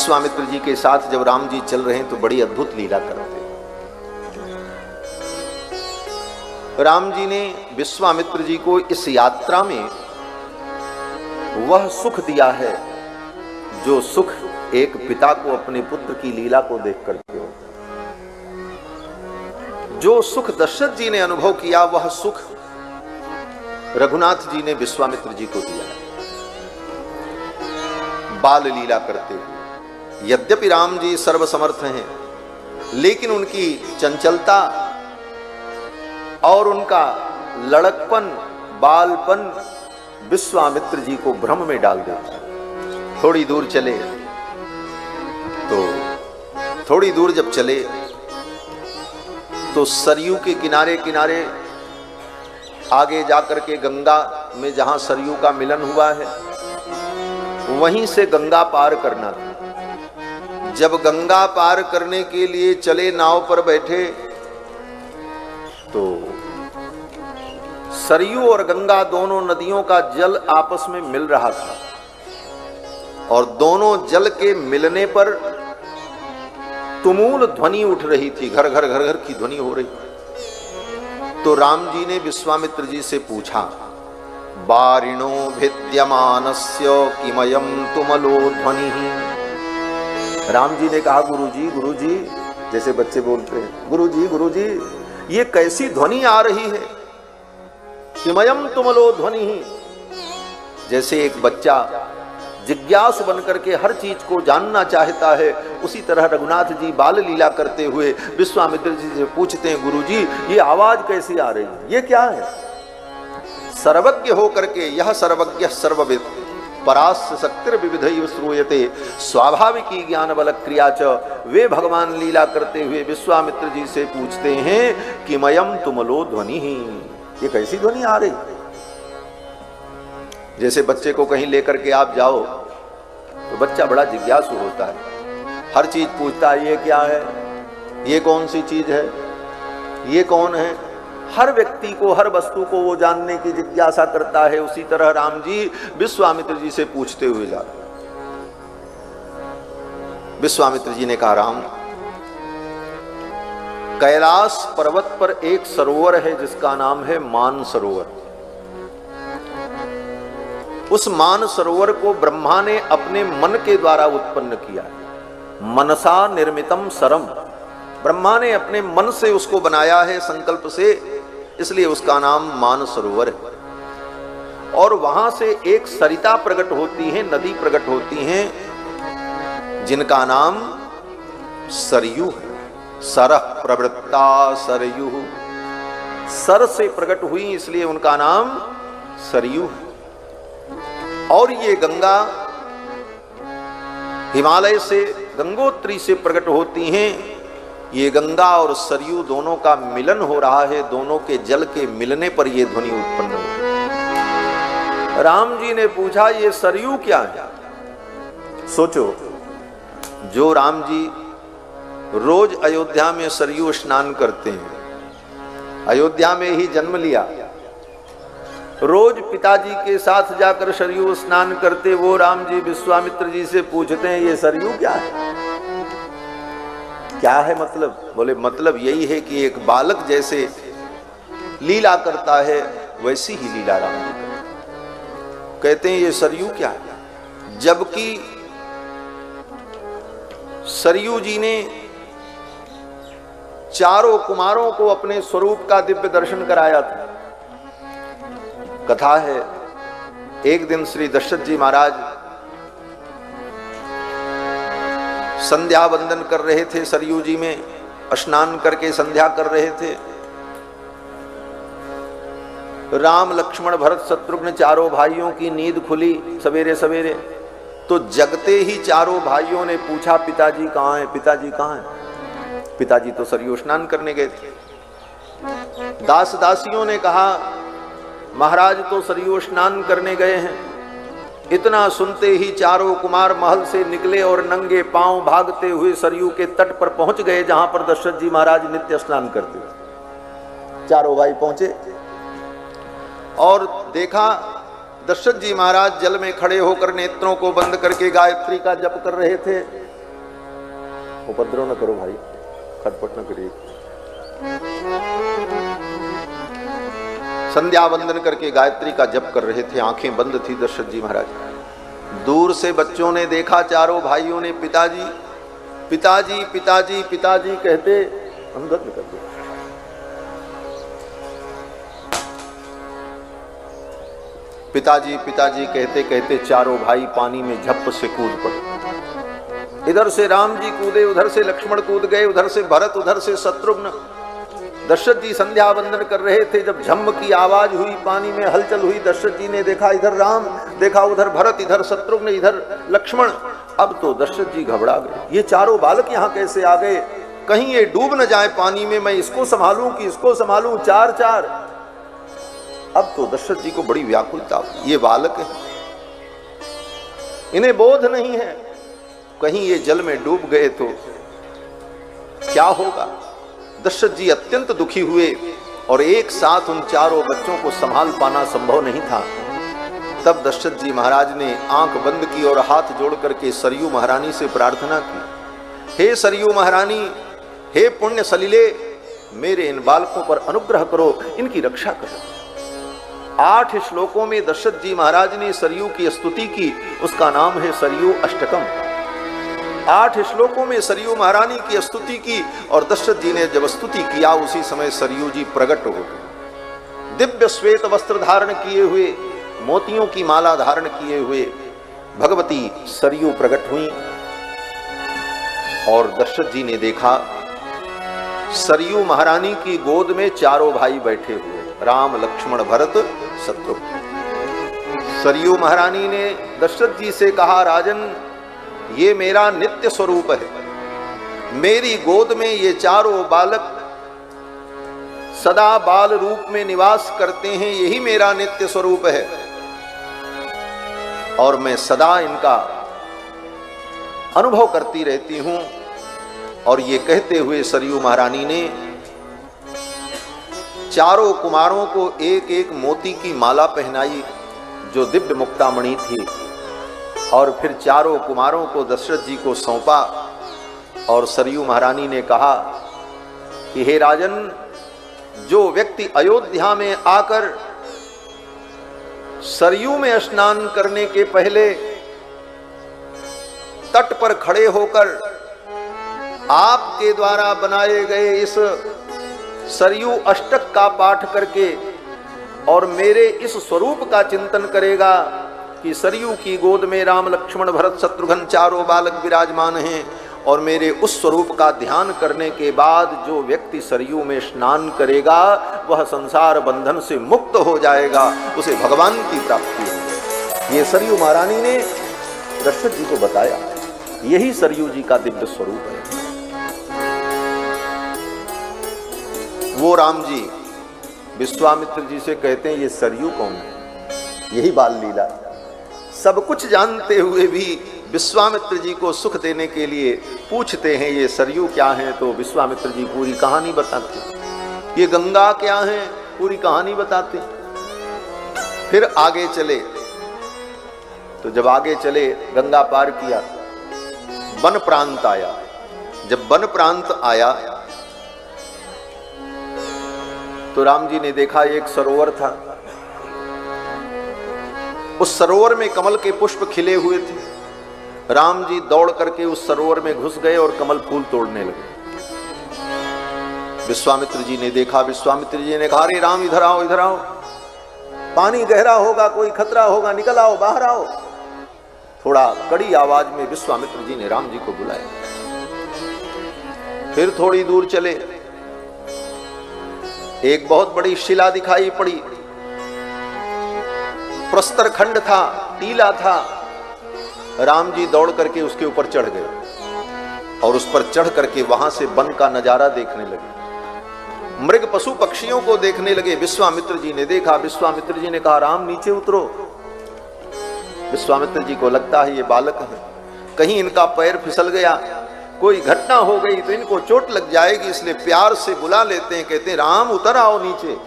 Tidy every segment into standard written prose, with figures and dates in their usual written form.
विश्वामित्र जी के साथ जब राम जी चल रहे हैं तो बड़ी अद्भुत लीला करते हैं। राम जी ने विश्वामित्र जी को इस यात्रा में वह सुख दिया है जो सुख एक पिता को अपने पुत्र की लीला को देख करके होता है। जो सुख दशरथ जी ने अनुभव किया वह सुख रघुनाथ जी ने विश्वामित्र जी को दिया है बाल लीला करते हुए। यद्यपि राम जी सर्वसमर्थ हैं, लेकिन उनकी चंचलता और उनका लड़कपन, बालपन विश्वामित्र जी को भ्रम में डाल देता है। थोड़ी दूर चले तो थोड़ी दूर जब चले तो सरयू के किनारे किनारे आगे जाकर के गंगा में जहां सरयू का मिलन हुआ है वहीं से गंगा पार करना था। जब गंगा पार करने के लिए चले, नाव पर बैठे, तो सरयू और गंगा दोनों नदियों का जल आपस में मिल रहा था और दोनों जल के मिलने पर तुमुल ध्वनि उठ रही थी, घर घर घर घर की ध्वनि हो रही। तो राम जी ने विश्वामित्र जी से पूछा, बारिणो भिद्यमानस्य किमयं तुमलो ध्वनि। राम जी ने कहा, गुरुजी, जैसे बच्चे बोलते हैं, गुरुजी, ये कैसी ध्वनि आ रही है? किमयं तुमलो ध्वनि। जैसे एक बच्चा जिज्ञासु बनकर के हर चीज को जानना चाहता है, उसी तरह रघुनाथ जी बाल लीला करते हुए विश्वामित्र जी से पूछते हैं, गुरुजी ये आवाज कैसी आ रही है, ये क्या है? सर्वज्ञ होकर के यह सर्वज्ञ सर्वविद परास्य शक्तिर विविधैव श्रूयते स्वाभाविकी ज्ञान बल क्रिया च। वे भगवान लीला करते हुए विश्वामित्र जी से पूछते हैं, किमयं तुमलो ध्वनि, ये कैसी ध्वनि आ रही? जैसे बच्चे को कहीं लेकर के आप जाओ तो बच्चा बड़ा जिज्ञासु होता है, हर चीज पूछता है, ये क्या है, ये कौन सी चीज है, ये कौन है? हर व्यक्ति को, हर वस्तु को वो जानने की जिज्ञासा करता है। उसी तरह राम जी विश्वामित्र जी से पूछते हुए जा रहे। विश्वामित्र जी ने कहा, राम, कैलाश पर्वत पर एक सरोवर है जिसका नाम है मान सरोवर। उस मान सरोवर को ब्रह्मा ने अपने मन के द्वारा उत्पन्न किया है। मनसा निर्मितम सरम, ब्रह्मा ने अपने मन से उसको बनाया है, संकल्प से, इसलिए उसका नाम मान सरोवर है। और वहां से एक सरिता प्रकट होती है, नदी प्रकट होती हैं, जिनका नाम सरयू है। सरह प्रवृत्ता सरयू, सर से प्रकट हुई इसलिए उनका नाम सरयू है। और ये गंगा हिमालय से, गंगोत्री से प्रकट होती हैं। ये गंगा और सरयू दोनों का मिलन हो रहा है, दोनों के जल के मिलने पर यह ध्वनि उत्पन्न हो रही है। राम जी ने पूछा, ये सरयू क्या है? सोचो, जो राम जी रोज अयोध्या में सरयू स्नान करते हैं, अयोध्या में ही जन्म लिया, रोज पिताजी के साथ जाकर सरयू स्नान करते, वो राम जी विश्वामित्र जी से पूछते हैं, ये सरयू क्या है? क्या है मतलब? बोले, मतलब यही है कि एक बालक जैसे लीला करता है वैसी ही लीला राम जी करते। कहते हैं, ये सरयू क्या है? जबकि सरयू जी ने चारों कुमारों को अपने स्वरूप का दिव्य दर्शन कराया था। कथा है, एक दिन श्री दशरथ जी महाराज संध्या वंदन कर रहे थे, सरयू जी में स्नान करके संध्या कर रहे थे। राम लक्ष्मण भरत शत्रुघ्न चारों भाइयों की नींद खुली सवेरे सवेरे, तो जगते ही चारों भाइयों ने पूछा, पिताजी कहाँ हैं, पिताजी कहाँ हैं? पिताजी तो सरयू स्नान करने गए थे। दास दासियों ने कहा, महाराज तो सरयू स्नान करने गए हैं। इतना सुनते ही चारों कुमार महल से निकले और नंगे पांव भागते हुए सरयू के तट पर पहुंच गए, जहां पर दशरथ जी महाराज नित्य स्नान करते थे। चारों भाई पहुंचे और देखा दशरथ जी महाराज जल में खड़े होकर नेत्रों को बंद करके गायत्री का जप कर रहे थे। उपद्रव न करो भाई, खटपट न करिए। संध्या वंदन करके गायत्री का जप कर रहे थे, आंखें बंद थी दशरथ जी महाराज। दूर से बच्चों ने देखा, चारों भाइयों ने पिताजी पिताजी पिताजी पिताजी कहते अंगत कर दिया। पिताजी पिताजी कहते कहते चारों भाई पानी में झप से कूद पड़े। इधर से राम जी कूदे, उधर से लक्ष्मण कूद गए, उधर से भरत, उधर से शत्रुघ्न। दशरथ जी संध्या वंदन कर रहे थे, जब झम की आवाज हुई, पानी में हलचल हुई, दशरथ जी ने देखा इधर राम, देखा उधर भरत, इधर शत्रुघ्न, इधर लक्ष्मण। अब तो दशरथ जी घबरा गए, ये चारों बालक यहाँ कैसे आ गए? कहीं ये डूब न जाए पानी में, मैं इसको संभालूं कि इसको संभालूं, चार चार। अब तो दशरथ जी को बड़ी व्याकुलता हुई, ये बालक है, इन्हें बोध नहीं है, कहीं ये जल में डूब गए तो क्या होगा? दशरथ जी अत्यंत दुखी हुए और एक साथ उन चारों बच्चों को संभाल पाना संभव नहीं था। तब दशरथ जी महाराज ने आंख बंद की और हाथ जोड़ करके सरयू महारानी से प्रार्थना की, हे सरयू महारानी, हे पुण्य सलिले, मेरे इन बालकों पर अनुग्रह करो, इनकी रक्षा करो। 8 श्लोकों में दशरथ जी महाराज ने सरयू की स्तुति की, उसका नाम है सरयू अष्टकम। 8 श्लोकों में सरयू महारानी की स्तुति की और दशरथ जी ने जब स्तुति किया, उसी समय सरयू जी प्रकट हो गए। दिव्य श्वेत वस्त्र धारण किए हुए, मोतियों की माला धारण किए हुए भगवती सरयू प्रकट हुई और दशरथ जी ने देखा सरयू महारानी की गोद में चारों भाई बैठे हुए, राम लक्ष्मण भरत शत्रुघ्न। सरयू महारानी ने दशरथ जी से कहा, राजन, ये मेरा नित्य स्वरूप है, मेरी गोद में ये चारों बालक सदा बाल रूप में निवास करते हैं, यही मेरा नित्य स्वरूप है और मैं सदा इनका अनुभव करती रहती हूं। और ये कहते हुए सरयू महारानी ने चारों कुमारों को एक एक मोती की माला पहनाई जो दिव्य मुक्तामणि थी और फिर चारों कुमारों को दशरथ जी को सौंपा और सरयू महारानी ने कहा कि हे राजन, जो व्यक्ति अयोध्या में आकर सरयू में स्नान करने के पहले तट पर खड़े होकर आपके द्वारा बनाए गए इस सरयू अष्टक का पाठ करके और मेरे इस स्वरूप का चिंतन करेगा कि सरयू की गोद में राम लक्ष्मण भरत शत्रुघ्न चारों बालक विराजमान हैं, और मेरे उस स्वरूप का ध्यान करने के बाद जो व्यक्ति सरयू में स्नान करेगा वह संसार बंधन से मुक्त हो जाएगा, उसे भगवान की प्राप्ति होगी। ये सरयू महारानी ने दशरथ जी को बताया, यही सरयू जी का दिव्य स्वरूप है। वो राम जी विश्वामित्र जी से कहते हैं, ये सरयू कौन है? यही बाल लीला। सब कुछ जानते हुए भी विश्वामित्र जी को सुख देने के लिए पूछते हैं, ये सरयू क्या है? तो विश्वामित्र जी पूरी कहानी बताते। ये गंगा क्या है? पूरी कहानी बताते। फिर आगे चले, तो जब आगे चले गंगा पार किया, वन प्रांत आया। जब वन प्रांत आया तो राम जी ने देखा एक सरोवर था, उस सरोवर में कमल के पुष्प खिले हुए थे। राम जी दौड़ करके उस सरोवर में घुस गए और कमल फूल तोड़ने लगे। विश्वामित्र जी ने देखा, विश्वामित्र जी ने कहा, अरे राम इधर आओ, इधर आओ, पानी गहरा होगा, कोई खतरा होगा, निकल आओ, बाहर आओ। थोड़ा कड़ी आवाज में विश्वामित्र जी ने राम जी को बुलाया। फिर थोड़ी दूर चले, एक बहुत बड़ी शिला दिखाई पड़ी, प्रस्तर खंड था, टीला था। राम जी दौड़ करके उसके ऊपर चढ़ गए और उस पर चढ़ करके वहां से वन का नजारा देखने लगे, मृग पशु पक्षियों को देखने लगे। विश्वामित्र जी ने देखा, विश्वामित्र जी ने कहा, राम नीचे उतरो। विश्वामित्र जी को लगता है ये बालक है, कहीं इनका पैर फिसल गया, कोई घटना हो गई तो इनको चोट लग जाएगी, इसलिए प्यार से बुला लेते हैं, कहते हैं राम उतर आओ नीचे।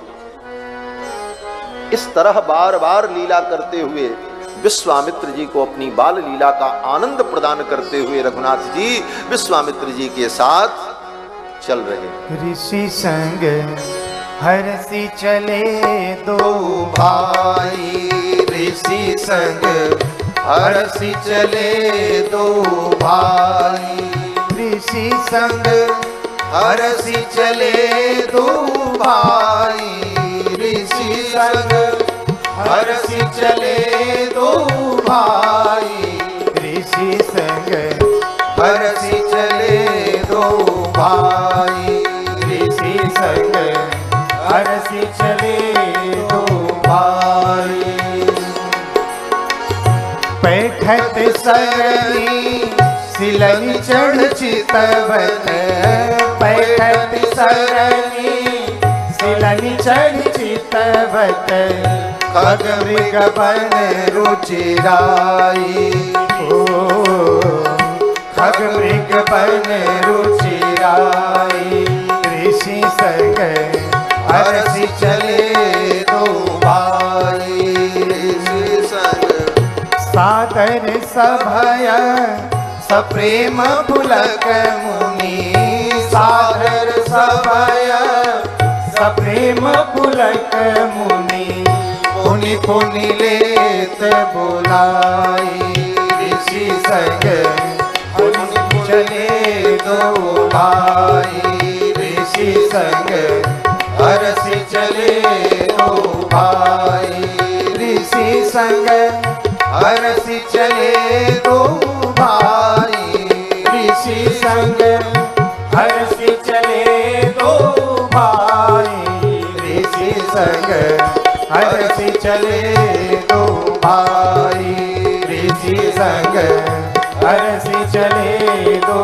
इस तरह बार बार लीला करते हुए विश्वामित्र जी को अपनी बाल लीला का आनंद प्रदान करते हुए रघुनाथ जी विश्वामित्र जी के साथ चल रहे। ऋषि संग हरसी चले दो भाई, ऋषि संग हरसी चले दो भाई, ऋषि संग हरसी चले दो भाई, ऋषि संग हरसी चले दो भाई, ऋषि संग हरसी चले दो भाई, ऋषि संग हरसी चले दो भाई। पैठत सरनी सिलन चढ़ चितवन, पैठत सरनी सिलन चढ़ चितवत, खग मृग बन रुचिराई, खग मृग बन रुचिराई, ऋषि संग हरसी चले दो भाई, ऋषि संग सादर सभय सप्रेम पुलक मुनि, सादर सभय सप्रेम पुलक मुनि, पुनि पुनि लेत बुलाई, ऋषि संग पुनि चले दो भाई, ऋषि संग हरसी चले दो भाई, ऋषि संग हरसी चले दो भाई, ऋषि संग हरसी चले दो भाई, ऋषि संग हरसी चले दो भाई, ऋषि संग हरसी चले दो,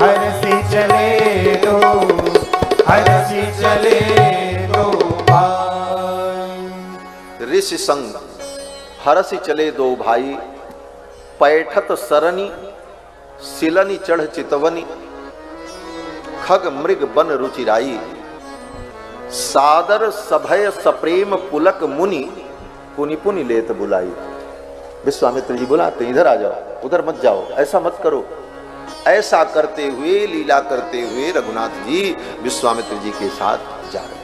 हरसी चले दो, हरसी चले दो भाई। ऋषि संग हरसी चले दो भाई, पैठत सरनी सिलनी चढ़ चितवनी, खग मृग बन रुचिराई, सादर सभय सप्रेम पुलक मुनि, पुनि पुनि लेत बुलाई। विश्वामित्र जी बुलाते, इधर आ जाओ, उधर मत जाओ, ऐसा मत करो। ऐसा करते हुए, लीला करते हुए रघुनाथ जी विश्वामित्र जी के साथ जा रहे।